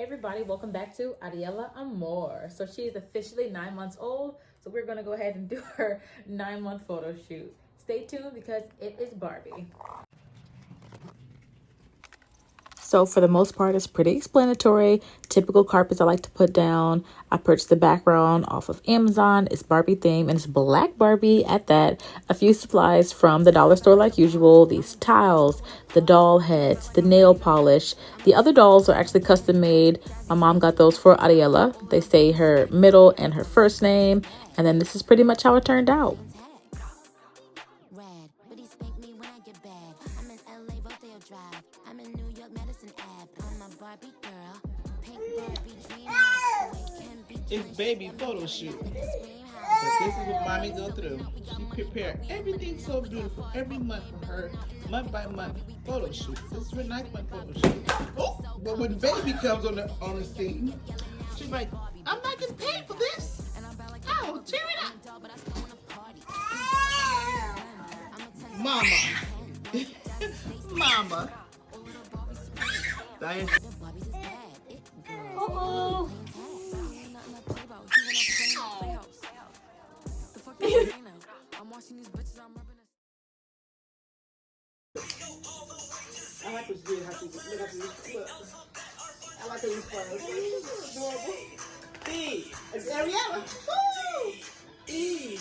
Hey everybody, welcome back to Ariella Amor. So she is officially 9 months old, so we're gonna go ahead and do her 9-month photo shoot. Stay tuned because it is Barbie. So for the most part, it's pretty explanatory. Typical carpets I like to put down. I purchased the background off of Amazon. It's Barbie theme and it's black Barbie at that. A few supplies from the dollar store like usual. These tiles, the doll heads, the nail polish. The other dolls are actually custom made. My mom got those for Ariella. They say her middle and her first name. And then this is pretty much how it turned out. It's baby photo shoot. But this is what mommy go through. She prepare everything so beautiful every month for her month by month photo shoot. This is her 9th-month photo shoot. Oh, but when baby comes on the scene, she's like, I'm not getting paid for this. Oh, tear it up. Mama. Mama. Diane. Uh-oh. I like what you did. Look I like these clothes. Adorable. E. It's Ariella. Woo! E.